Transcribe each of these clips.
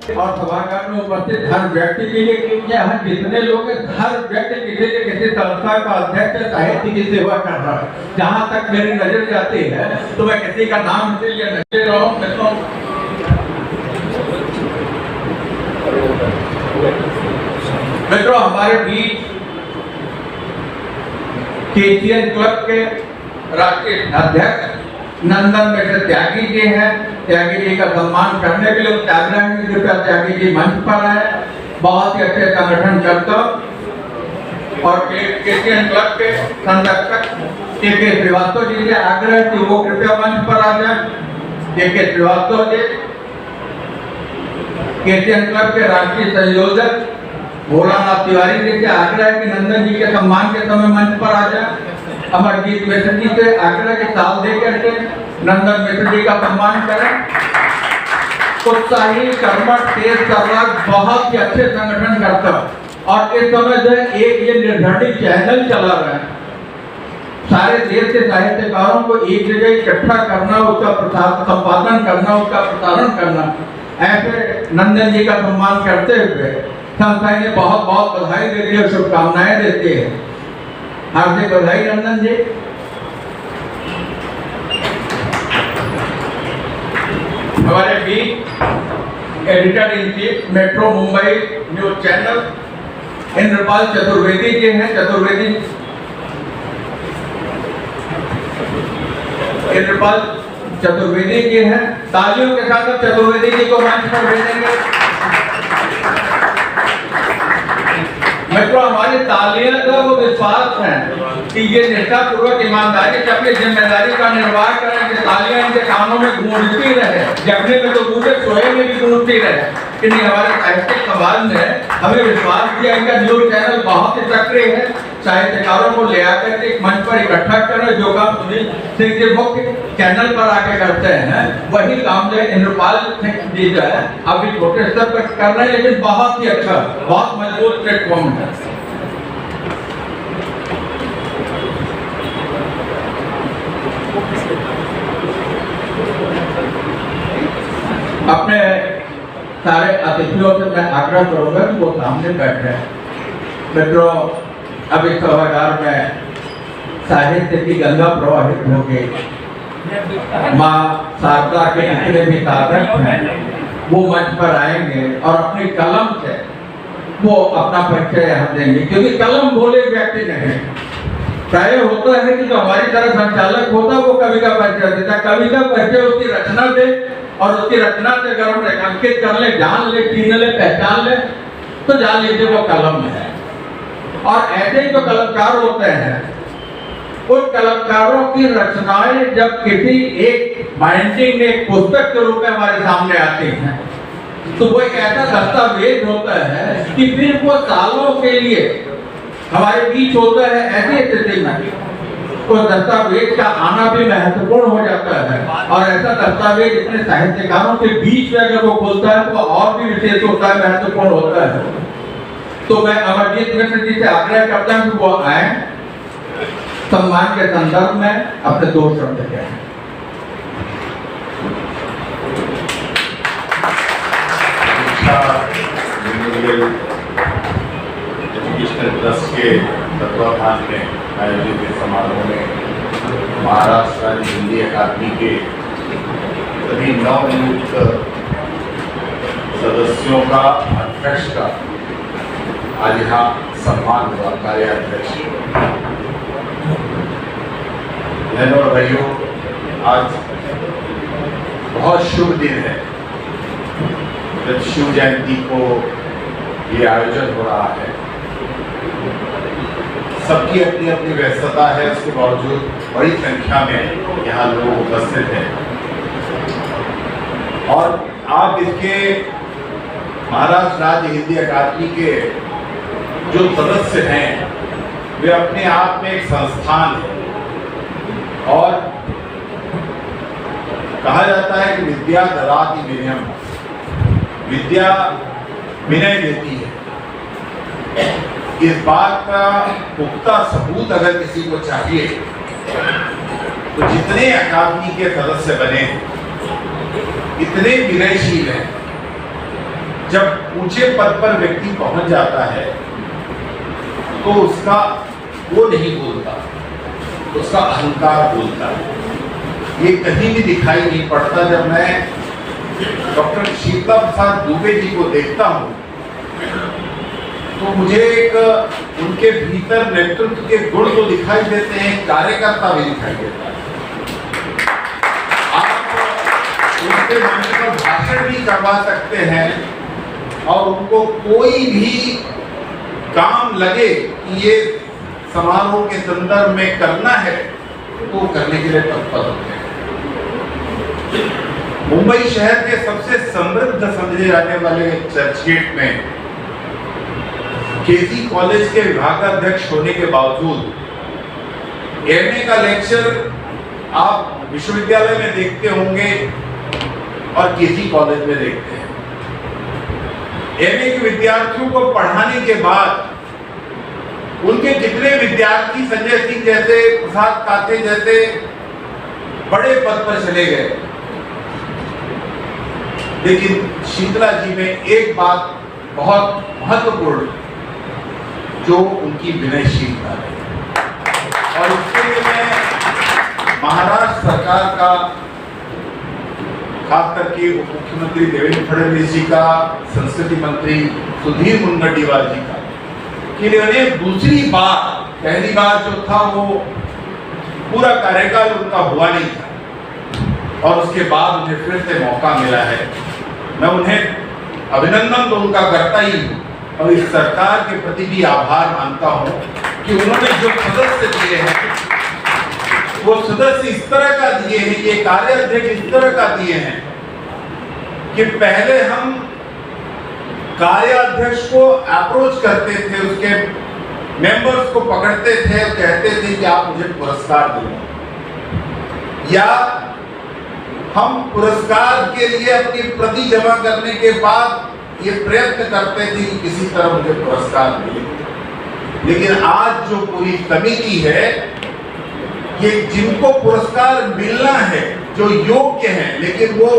और सभागार में उपस्थित हर व्यक्ति के लिए यहाँ जितने लोग हैं, हर व्यक्ति किसी न किसी संस्था का अध्यक्ष साहित्य की सेवा कर रहा है। जहाँ तक मेरी नजर जाती है तो मैं किसी का नाम इसलिए नहीं ले रहा हूँ। मित्रों, हमारे बीच केसीएन क्लब के राष्ट्रीय अध्यक्ष नंदन मिश्र त्यागी जी हैं। त्यागी जी का सम्मान करने के लिए आग्रह है कि कृपया त्यागी जी मंच पर आए। बहुत ही अच्छे संगठन करता और केसीएन क्लब के संरक्षक के श्रीवास्तव जी से आग्रह कि वो कृपया मंच पर आ जाए। के श्रीवास्तव जी केसीएन क्लब के राष्ट्रीय संयोजक भोलानाथ तिवारी जी से आग्रह है कि नंदन जी के सम्मान के समय मंच पर आ जाए। अमरजीत मिश्र जी से आग्रह के साल दे करके नंदन मिश्र जी का सम्मान करें। उत्साही, कर्मठ, तेज तर्राक, बहुत ही अच्छे संगठन करता और इस समय जो एक ये निर्धारित चैनल चला रहा है, सारे देश के साहित्यकारों को एक जगह इकट्ठा करना, उसका संपादन करना, उसका प्रसारण करना। ऐसे नंदन जी का सम्मान करते हुए संस्था ने बहुत बहुत बधाई देती है, शुभकामनाएं देती है। हार्दिक बधाई नंदन जी। हमारे बीच editor in chief metro Mumbai news channel Indrapal Chaturvedi ji हैं। इंद्रपाल चतुर्वेदी जी हैं। तालियों के साथ चतुर्वेदी जी को मंच पर भेजेंगे। मित्रों, हमारी तालियां का वो विश्वास है कि ये निष्ठापूर्वक ईमानदारी से अपनी जिम्मेदारी का निर्वाह करें कि तालियां इनके कानों में गूंजती रहे, जगने में तो गूंजे, सोए में भी गूंजती रहे। कि नहीं, हमारे साहित्यिक समाज ने हमें विश्वास दिया। इनका न्यूज चैनल बहुत ही सक्रिय है, साहित्यकारों को ले आकर के एक मंच पर इकट्ठा करें। जो काम सुनील सिंह के मुख्य चैनल पर आके करते हैं, वही काम जो है इंद्रपाल जी जो है अभी छोटे स्तर पर कर रहे हैं, लेकिन बहुत ही अच्छा, बहुत मजबूत प्लेटफॉर्म है। अपने सारे अतिथियों से मैं आग्रह करूंगा कि वो सामने बैठे। मित्रों, अभी सभागार में साहित्य की गंगा प्रवाहित हो गई। माँ शारदा के जितने भी साधक हैं वो मंच पर आएंगे और अपनी कलम से वो अपना परिचय यहाँ देंगे, क्योंकि कलम बोले व्यक्ति नहीं। प्राय होता है कि जो हमारी तरह संचालक होता है वो कवि का परिचय देता है। कवि का परिचय उसकी रचना दे और उसकी रचना से अगर हम रेखांकित कर ले, जान ले, छीन ले, पहचान ले, तो जान लीजिए वो कलम है। और ऐसे ही जो कलमकार होते हैं, उन कलमकारों की रचनाएं जब किसी एक बाइंडिंग में, एक पुस्तक के रूप में हमारे सामने आती हैं, तो वो एक ऐसा दस्तावेज होता है कि फिर वो सालों के लिए हमारे बीच होता है। ऐसी स्थिति में उस दस्तावेज का आना भी महत्वपूर्ण हो जाता है। और ऐसा दस्तावेज इतने साहित्यकारों के बीच में अगर वो खुलता है तो और भी विशेष होता है, महत्वपूर्ण होता है। तो मैं अमरजीत मिश्र जी से आग्रह करता हूँ कि वो आए, सम्मान के संदर्भ में अपने 2 शब्द कहें। एजुकेशनल ट्रस्ट के तत्वाधान में आयोजित इस समारोह में महाराष्ट्र राज्य हिंदी अकादमी के सभी नवनियुक्त सदस्यों का, अध्यक्ष का आज यहाँ सम्मान हुआ, कार्याध्यक्ष। बहनों और भाइयों, आज बहुत शुभ दिन है जब शिव जयंती को ये आयोजन हो रहा है। सबकी अपनी अपनी व्यस्तता है, उसके बावजूद बड़ी संख्या में यहाँ लोग उपस्थित हैं। और आप इसके महाराष्ट्र राज्य हिंदी अकादमी के जो सदस्य हैं, वे अपने आप में एक संस्थान है। और कहा जाता है कि विद्या ददाति विनयम, विद्या विनय देती है। इस बात का पुख्ता सबूत अगर किसी को चाहिए तो जितने अकादमी के सदस्य बने इतने विनयशील हैं, जब ऊंचे पद पर व्यक्ति पहुंच जाता है तो उसका वो नहीं बोलता, उसका अहंकार बोलता है। ये कहीं भी दिखाई नहीं पड़ता। जब मैं डॉक्टर शीतला प्रसाद दुबे जी को देखता हूँ तो मुझे एक उनके भीतर नेतृत्व के गुण तो दिखाई देते हैं, कार्यकर्ता भी दिखाई देता है। आप उनके मंच पर भाषण भी करवा सकते हैं और उनको कोई भी काम लगे कि ये समारोह के संदर्भ में करना है तो करने के लिए तत्पर होते हैं। मुंबई शहर के सबसे समृद्ध समझे जाने वाले चर्चगेट में केसी कॉलेज के विभागाध्यक्ष होने के बावजूद एमए का लेक्चर आप विश्वविद्यालय में देखते होंगे और केसी कॉलेज में देखते हैं। एमए के विद्यार्थियों को पढ़ाने के बाद उनके कितने विद्यार्थी संजय सिंह जैसे, प्रसाद काथे जैसे बड़े पद पर चले गए, लेकिन शीतला जी में एक बात बहुत महत्वपूर्ण जो उनकी विनयशीलता है। और इसके लिए मैं महाराष्ट्र सरकार का, खास करके उप मुख्यमंत्री देवेंद्र फडणवीस जी का, संस्कृति मंत्री सुधीर मुनगंटीवार जी का, कि उन्हें दूसरी बार, पहली बार जो था वो पूरा कार्यकाल उनका हुआ नहीं था और उसके बाद उन्हें फिर से मौका मिला है। मैं उन्हें अभिनंदन तो उनका करता ही हूँ और इस सरकार के प्रति भी आभार मानता हूँ कि उन्होंने जो सदस्य दिए हैं वो सदस्य इस तरह का दिए हैं, ये कार्याध्यक्ष इस तरह का दिए हैं कि पहले हम कार्याध्यक्ष को अप्रोच करते थे, उसके मेंबर्स को पकड़ते थे और कहते थे कि आप मुझे पुरस्कार दो, या हम पुरस्कार के लिए अपनी प्रति जमा करने के बाद ये प्रयत्न करते थे कि किसी तरह मुझे पुरस्कार मिले। लेकिन आज जो पूरी समिति है, ये जिनको पुरस्कार मिलना है, जो योग्य हैं लेकिन वो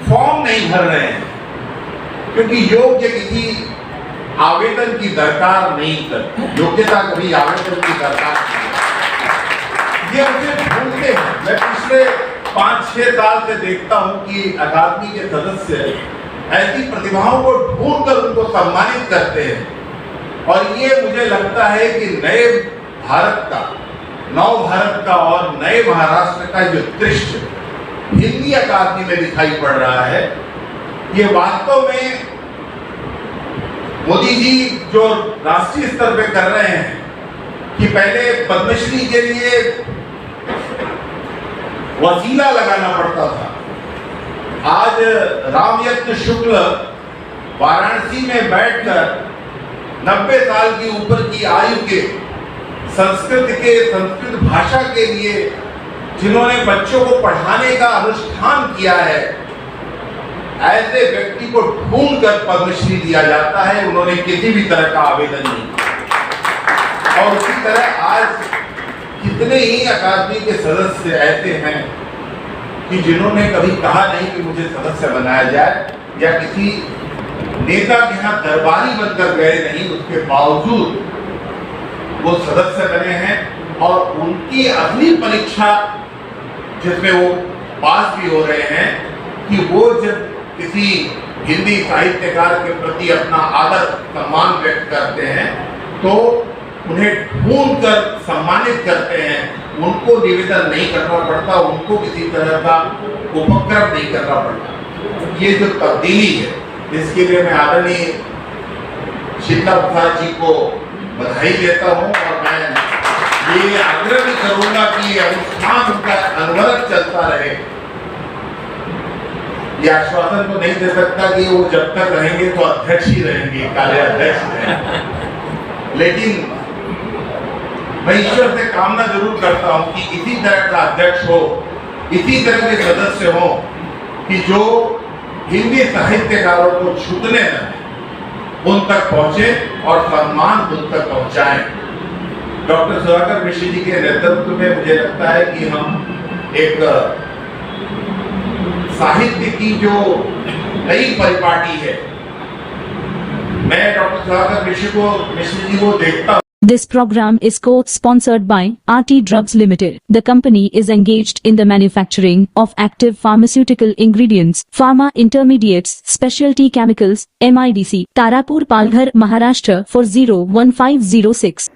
फॉर्म नहीं भर रहे हैं, क्योंकि योग्य किसी आवेदन की दरकार नहीं करती, योग्यता कभी आवेदन की दरकार नहीं। ये मुझे ढूंढते हैं। मैं पिछले 5-6 साल से देखता हूं कि अकादमी के सदस्य ऐसी प्रतिभाओं को ढूंढकर उनको सम्मानित करते हैं और ये मुझे लगता है कि नए भारत का, नव भारत का और नए महाराष्ट्र का जो दृश्य हिंदी अकादमी में दिखाई पड़ रहा है, ये वास्तव में मोदी जी जो राष्ट्रीय स्तर पे कर रहे हैं कि पहले पद्मश्री के लिए वसीला लगाना पड़ता था, आज रामयज्ञ शुक्ल वाराणसी में बैठकर 90 साल की ऊपर की आयु के संस्कृत भाषा के लिए जिन्होंने बच्चों को पढ़ाने का अनुष्ठान किया है, ऐसे व्यक्ति को ढूंढकर पद्मश्री दिया जाता है। उन्होंने किसी भी तरह का आवेदन नहीं किया। और उसी तरह आज कितने ही अकादमी के सदस्य ऐसे हैं कि जिन्होंने कभी कहा नहीं कि मुझे सदस्य बनाया जाए, या किसी नेता के यहाँ दरबारी बनकर गए नहीं, उसके बावजूद वो सदस्य बने हैं और उनकी अगली परीक्षा जिसमें वो पास भी हो रहे हैं कि वो जब किसी हिंदी साहित्यकार के प्रति अपना आदर सम्मान व्यक्त करते हैं तो उन्हें ढूंढकर सम्मानित करते हैं। उनको निवेदन नहीं करना पड़ता, उनको किसी तरह का उपक्रम नहीं करना पड़ता। ये जो तब्दीली है, इसके लिए मैं आदरणीय शीतला प्रसाद जी को बधाई देता हूँ और मैं ये आग्रह भी करूंगा कि अनुष्ठान उनका अनवरत चलता रहे। ये आश्वासन तो नहीं दे सकता कि वो जब तक रहेंगे तो अध्यक्ष ही रहेंगे, कार्याध्यक्ष रहेंगे, लेकिन मैं ईश्वर से कामना जरूर करता हूं कि इसी तरह का अध्यक्ष हो, इसी तरह के सदस्य हो कि जो हिंदी साहित्यकारों को छूटने न उन तक पहुंचे और सम्मान उन तक पहुंचाएं। डॉक्टर सुधाकर मिश्र जी के नेतृत्व में मुझे लगता है कि हम एक साहित्य की जो नई परिपाटी है मैं डॉक्टर सुधाकर मिश्र जी को देखता हूँ। This program is co-sponsored by RT Drugs Limited. The company is engaged in the manufacturing of active pharmaceutical ingredients, pharma intermediates, specialty chemicals, MIDC, Tarapur, Palghar, Maharashtra 4015006.